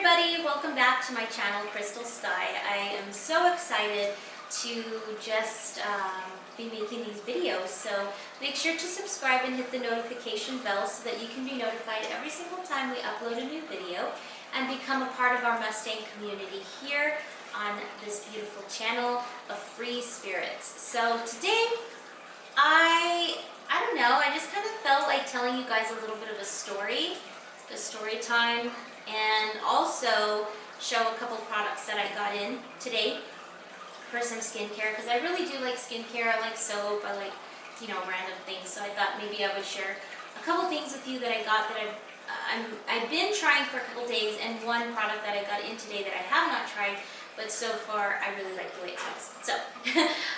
everybody, welcome back to my channel, Crystal Sky. I am so excited to just be making these videos, so make sure to subscribe and hit the notification bell so that you can be notified every single time we upload a new video and become a part of our Mustang community here on this beautiful channel of free spirits. So today, I don't know, I just kind of felt like telling you guys a little bit of a story, the story time, and also show a couple products that I got in today for some skincare, because I really do like skincare. I like soap, I like, random things, so I thought maybe I would share a couple things with you that I got that I've been trying for a couple days, and one product that I got in today that I have not tried, but so far I really like the way it smells. So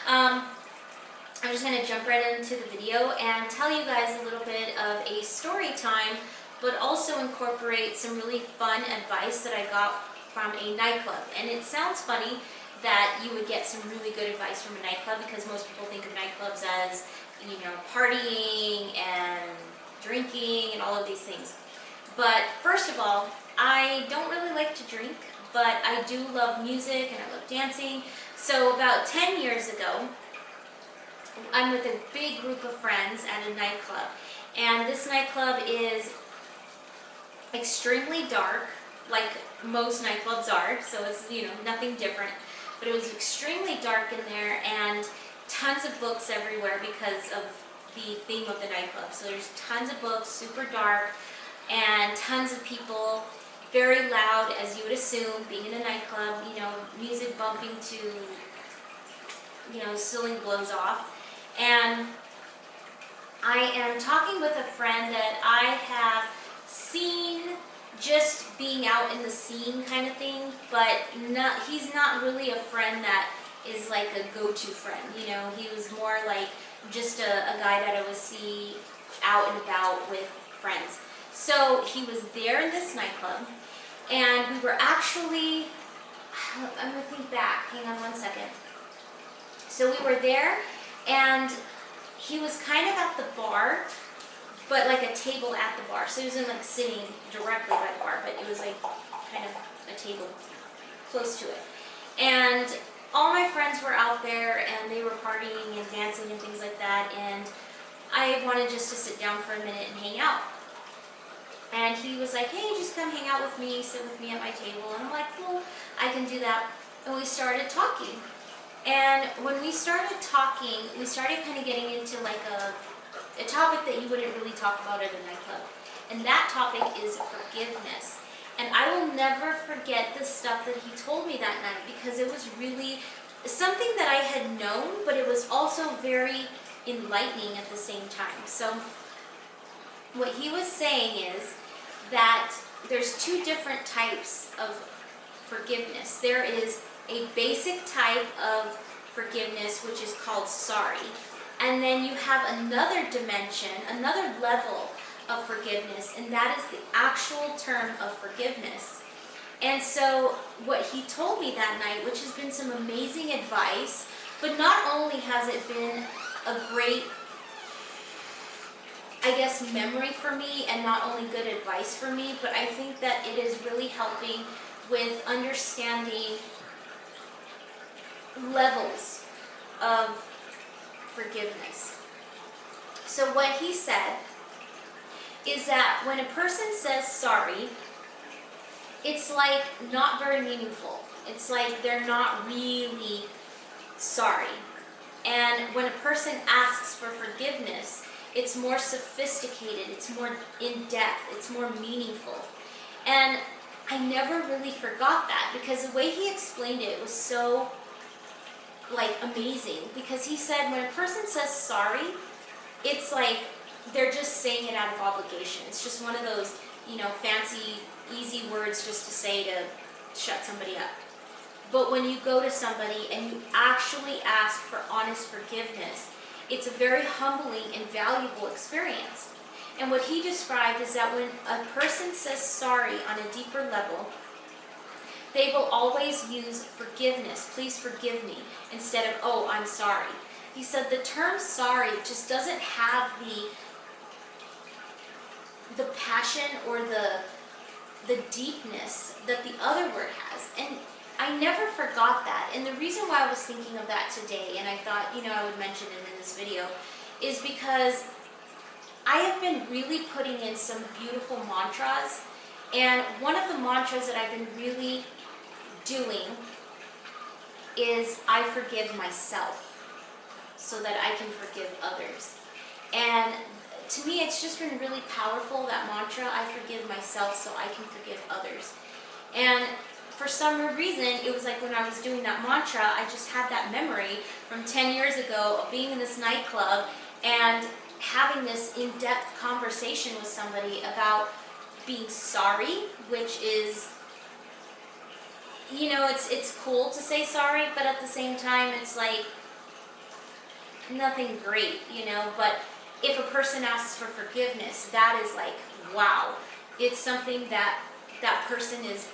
I'm just going to jump right into the video and tell you guys a little bit of a story time, but also incorporate some really fun advice that I got from a nightclub. And it sounds funny that you would get some really good advice from a nightclub, because most people think of nightclubs as, partying and drinking and all of these things. But first of all, I don't really like to drink, but I do love music and I love dancing. So about 10 years ago, I'm with a big group of friends at a nightclub, and this nightclub is extremely dark, like most nightclubs are, so it's nothing different, but it was extremely dark in there, and tons of books everywhere because of the theme of the nightclub. So there's tons of books, super dark, and tons of people, very loud, as you would assume, being in a nightclub, music bumping to, ceiling blows off. And I am talking with a friend that I have seen just being out in the scene kind of thing, but he's not really a friend that is like a go-to friend. He was more like just a guy that I would see out and about with friends. So he was there in this nightclub, and we were actually, I'm gonna think back, hang on one second. So we were there, and he was kind of at the bar, but like a table at the bar. So he wasn't like sitting directly by the bar, but it was like kind of a table close to it. And all my friends were out there, and they were partying and dancing and things like that, and I wanted just to sit down for a minute and hang out. And he was like, hey, just come hang out with me, sit with me at my table. And I'm like, cool, I can do that. And we started talking. And when we started talking, we started kind of getting into like a topic that you wouldn't really talk about at a nightclub. And that topic is forgiveness. And I will never forget the stuff that he told me that night, because it was really something that I had known, but it was also very enlightening at the same time. So what he was saying is that there's two different types of forgiveness. There is a basic type of forgiveness, which is called sorry. And then you have another dimension, another level of forgiveness, and that is the actual term of forgiveness. And so what he told me that night, which has been some amazing advice, but not only has it been a great, memory for me, and not only good advice for me, but I think that it is really helping with understanding levels of forgiveness. So what he said is that when a person says sorry, it's like not very meaningful. It's like they're not really sorry. And when a person asks for forgiveness, it's more sophisticated, it's more in-depth, it's more meaningful. And I never really forgot that, because the way he explained it was so amazing, because he said when a person says sorry, it's like they're just saying it out of obligation. It's just one of those, fancy, easy words just to say to shut somebody up. But when you go to somebody and you actually ask for honest forgiveness, it's a very humbling and valuable experience. And what he described is that when a person says sorry on a deeper level, they will always use forgiveness, please forgive me, instead of, oh, I'm sorry. He said the term sorry just doesn't have the passion or the deepness that the other word has. And I never forgot that. And the reason why I was thinking of that today, and I thought, I would mention it in this video, is because I have been really putting in some beautiful mantras. And one of the mantras that I've been really doing is I forgive myself so that I can forgive others. And to me, it's just been really powerful, that mantra, I forgive myself so I can forgive others. And for some reason, it was like when I was doing that mantra, I just had that memory from 10 years ago of being in this nightclub and having this in-depth conversation with somebody about being sorry, which is, it's cool to say sorry, but at the same time, it's like nothing great, but if a person asks for forgiveness, that is like, wow. It's something that that person is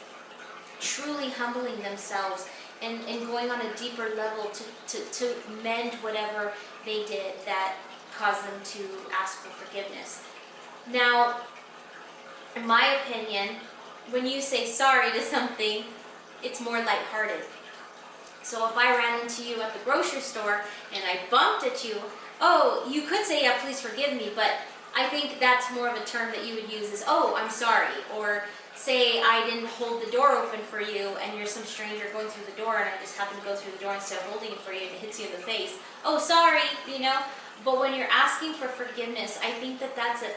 truly humbling themselves and going on a deeper level to mend whatever they did that caused them to ask for forgiveness. Now, in my opinion, when you say sorry to something, it's more lighthearted. So if I ran into you at the grocery store and I bumped at you, oh, you could say, yeah, please forgive me, but I think that's more of a term that you would use is, oh, I'm sorry. Or say I didn't hold the door open for you and you're some stranger going through the door and I just happen to go through the door instead of holding it for you and it hits you in the face. Oh, sorry, But when you're asking for forgiveness, I think that that's a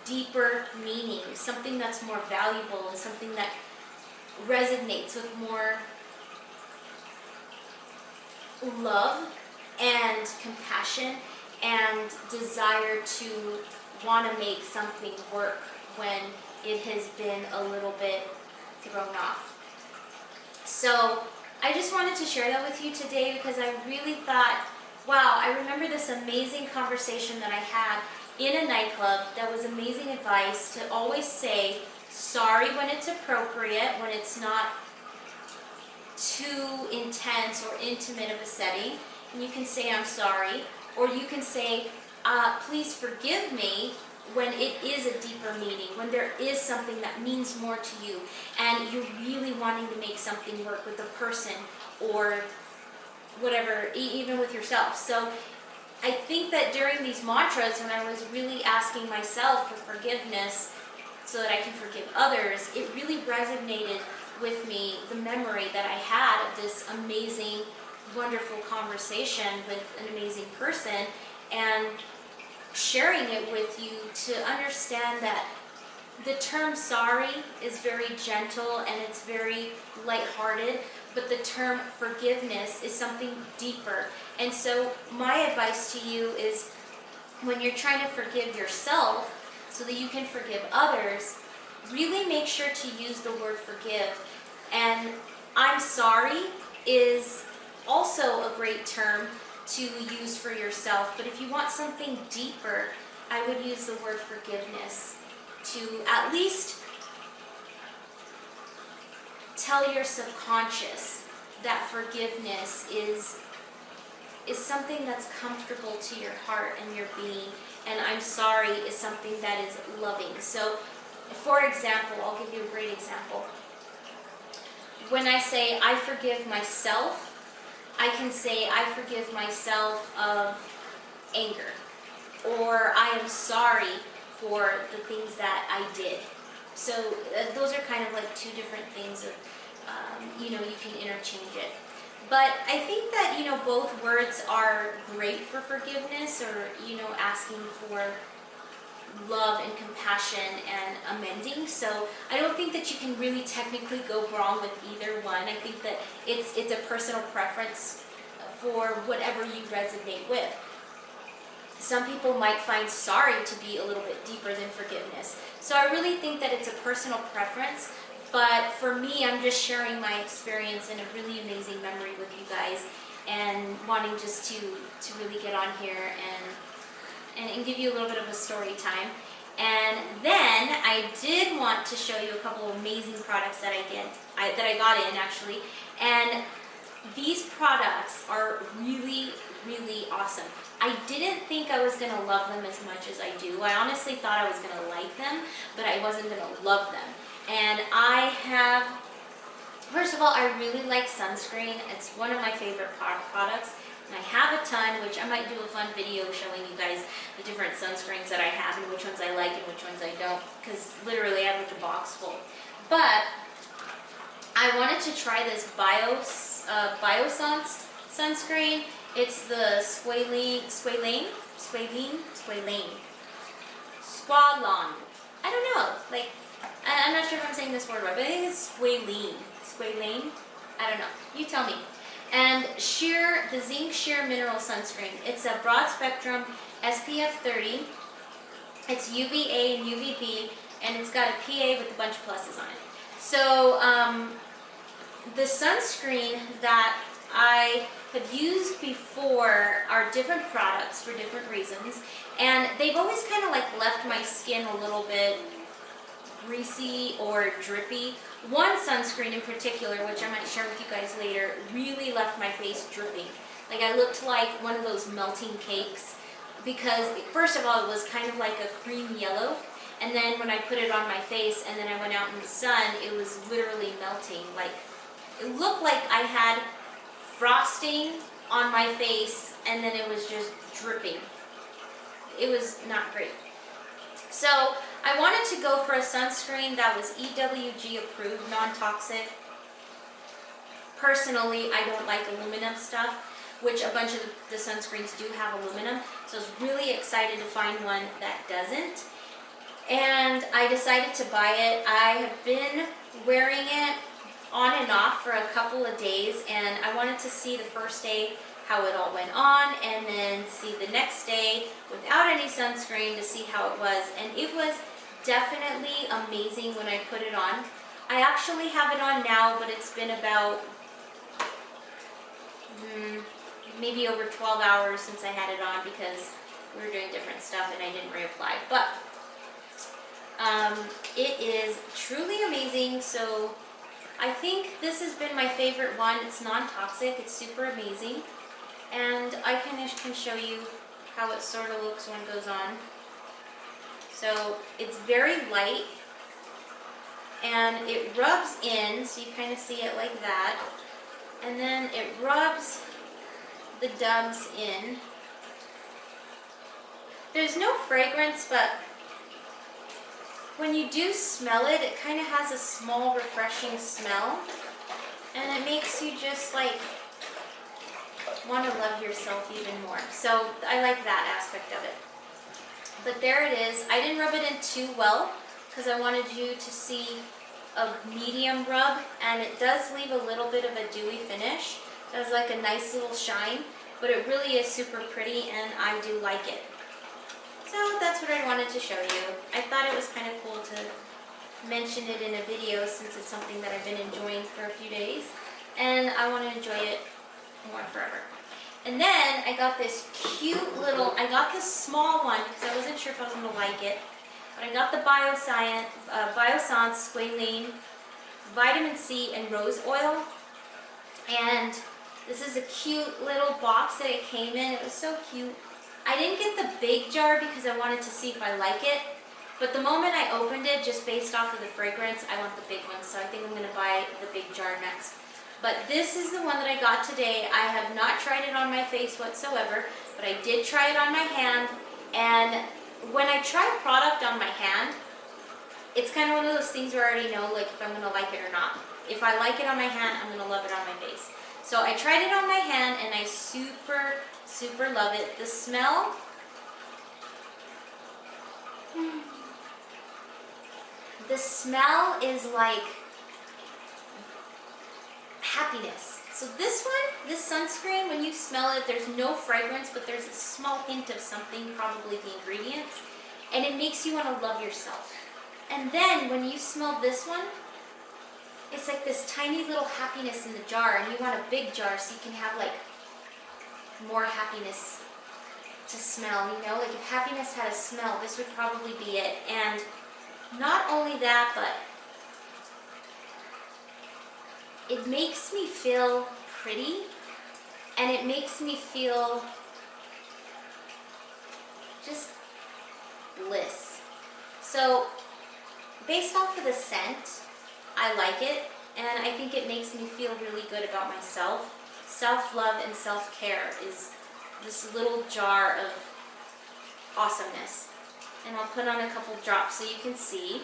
deeper meaning, something that's more valuable and something that resonates with more love and compassion and desire to want to make something work when it has been a little bit thrown off. So I just wanted to share that with you today because I really thought, wow, I remember this amazing conversation that I had in a nightclub that was amazing advice to always say sorry when it's appropriate, when it's not too intense or intimate of a setting. And you can say, I'm sorry. Or you can say, please forgive me when it is a deeper meaning, when there is something that means more to you and you're really wanting to make something work with the person or whatever, even with yourself. So I think that during these mantras, when I was really asking myself for forgiveness so that I can forgive others, it really resonated with me, the memory that I had of this amazing, wonderful conversation with an amazing person, and sharing it with you to understand that the term sorry is very gentle and it's very lighthearted, but the term forgiveness is something deeper. And so my advice to you is when you're trying to forgive yourself so that you can forgive others, really make sure to use the word forgive. And I'm sorry is also a great term to use for yourself, but if you want something deeper, I would use the word forgiveness to at least tell your subconscious that forgiveness is something that's comfortable to your heart and your being, and I'm sorry is something that is loving. So, for example, I'll give you a great example. When I say I forgive myself, I can say I forgive myself of anger, or I am sorry for the things that I did. So those are kind of like two different things of, you can interchange it. But I think that, both words are great for forgiveness or, asking for love and compassion and amending. So I don't think that you can really technically go wrong with either one. I think that it's a personal preference for whatever you resonate with. Some people might find sorry to be a little bit deeper than forgiveness. So I really think that it's a personal preference. But for me, I'm just sharing my experience and a really amazing memory with you guys, and wanting just to really get on here and give you a little bit of a story time. And then I did want to show you a couple of amazing products that I got in actually. And these products are really, really awesome. I didn't think I was going to love them as much as I do. I honestly thought I was going to like them, but I wasn't going to love them. And I have, first of all, I really like sunscreen. It's one of my favorite products. And I have a ton, which I might do a fun video showing you guys the different sunscreens that I have and which ones I like and which ones I don't, because literally I have like a box full. But I wanted to try this Biosens sunscreen. It's the Squalene. I don't know, like, I'm not sure if I'm saying this word right, but I think it's Squalene. I don't know, you tell me. And the Zinc Sheer Mineral Sunscreen. It's a broad spectrum SPF 30. It's UVA and UVB, and it's got a PA with a bunch of pluses on it. So the sunscreen that I have used before are different products for different reasons, and they've always kind of like left my skin a little bit greasy or drippy. One sunscreen in particular, which I might share with you guys later, really left my face dripping. Like I looked like one of those melting cakes, because first of all it was kind of like a cream yellow, and then when I put it on my face and then I went out in the sun, it was literally melting. Like it looked like I had frosting on my face and then it was just dripping. It was not great. So I wanted to go for a sunscreen that was EWG approved, non-toxic. Personally, I don't like aluminum stuff, which a bunch of the sunscreens do have aluminum. So I was really excited to find one that doesn't. And I decided to buy it. I have been wearing it on and off for a couple of days, and I wanted to see the first day how it all went on, and then see the next day without any sunscreen to see how it was. And it was definitely amazing when I put it on. I actually have it on now, but it's been about maybe over 12 hours since I had it on, because we were doing different stuff and I didn't reapply. But it is truly amazing. So I think this has been my favorite one. It's non-toxic, it's super amazing. And I can show you how it sort of looks when it goes on. So it's very light, and it rubs in, so you kind of see it like that. And then it rubs the dubs in. There's no fragrance, but when you do smell it, it kind of has a small refreshing smell, and it makes you just like want to love yourself even more. So I like that aspect of it. But there it is. I didn't rub it in too well because I wanted you to see a medium rub, and it does leave a little bit of a dewy finish. It has like a nice little shine, but it really is super pretty, and I do like it. So that's what I wanted to show you. I thought it was kind of cool to mention it in a video, since it's something that I've been enjoying for a few days, and I want to enjoy it more forever. And then I got this cute little, I got this small one because I wasn't sure if I was going to like it, but I got the Biosens Squalene Vitamin C and Rose Oil, and this is a cute little box that it came in. It was so cute. I didn't get the big jar because I wanted to see if I like it, but the moment I opened it, just based off of the fragrance, I want the big one, so I think I'm going to buy the big jar next. But this is the one that I got today. I have not tried it on my face whatsoever, but I did try it on my hand. And when I try a product on my hand, it's kind of one of those things where I already know like if I'm going to like it or not. If I like it on my hand, I'm going to love it on my face. So I tried it on my hand, and I super, super love it. The smell, the smell is like happiness. So this one, this sunscreen, when you smell it, there's no fragrance, but there's a small hint of something, probably the ingredients, and it makes you want to love yourself. And then when you smell this one, it's like this tiny little happiness in the jar, and you want a big jar so you can have like more happiness to smell, you know? Like if happiness had a smell, this would probably be it. And not only that, but it makes me feel pretty, and it makes me feel just bliss. So based off of the scent, I like it, and I think it makes me feel really good about myself. Self-love and self-care is this little jar of awesomeness. And I'll put on a couple drops so you can see.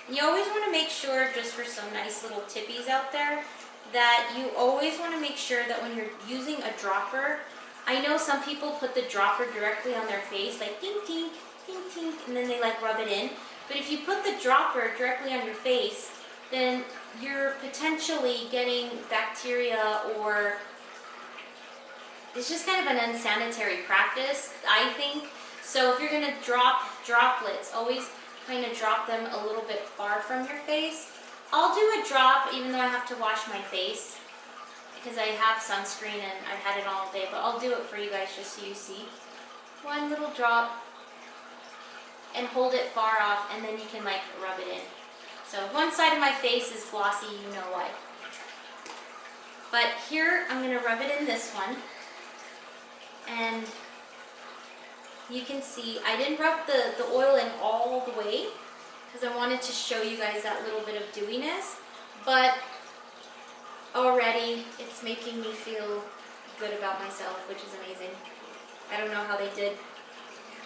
You always want to make sure, just for some nice little tippies out there, that you always want to make sure that when you're using a dropper, I know some people put the dropper directly on their face, like tink tink, tink tink, and then they like rub it in. But if you put the dropper directly on your face, then you're potentially getting bacteria, or it's just kind of an unsanitary practice, I think. So if you're going to drop droplets, always kind of drop them a little bit far from your face. I'll do a drop even though I have to wash my face because I have sunscreen and I've had it all day, but I'll do it for you guys just so you see. One little drop and hold it far off, and then you can like rub it in. So one side of my face is glossy, you know why. But here I'm going to rub it in this one, and you can see I didn't rub the oil in all the way because I wanted to show you guys that little bit of dewiness, but already it's making me feel good about myself, which is amazing. I don't know how they did.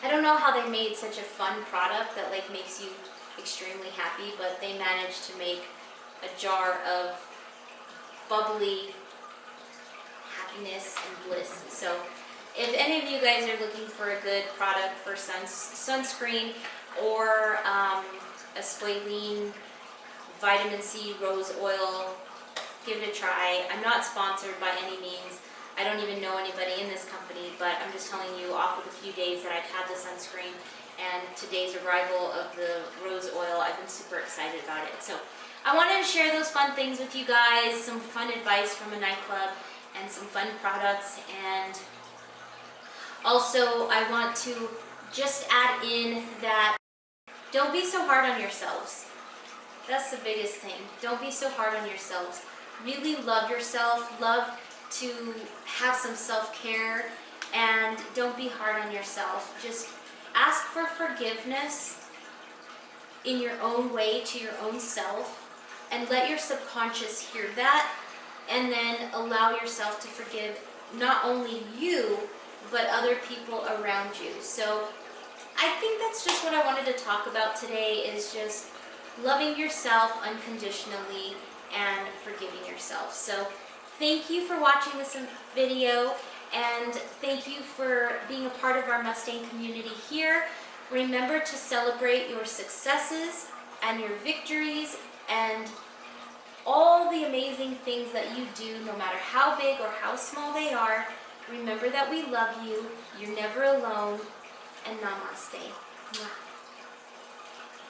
I don't know how they made such a fun product that like makes you extremely happy, but they managed to make a jar of bubbly happiness and bliss. So if any of you guys are looking for a good product for sunscreen or a squalene vitamin C rose oil, give it a try. I'm not sponsored by any means. I don't even know anybody in this company, but I'm just telling you off of the few days that I've had the sunscreen and today's arrival of the rose oil, I've been super excited about it. So I wanted to share those fun things with you guys, some fun advice from a nightclub and some fun products. And also I want to just add in that don't be so hard on yourselves. That's the biggest thing. Don't be so hard on yourselves. Really love yourself. Love to have some self-care, and don't be hard on yourself. Just ask for forgiveness in your own way to your own self, and let your subconscious hear that, and then allow yourself to forgive not only you, but other people around you. So I think that's just what I wanted to talk about today, is just loving yourself unconditionally and forgiving yourself. So thank you for watching this video, and thank you for being a part of our Mustang community here. Remember to celebrate your successes and your victories and all the amazing things that you do, no matter how big or how small they are. Remember that we love you, you're never alone, and namaste. Mwah.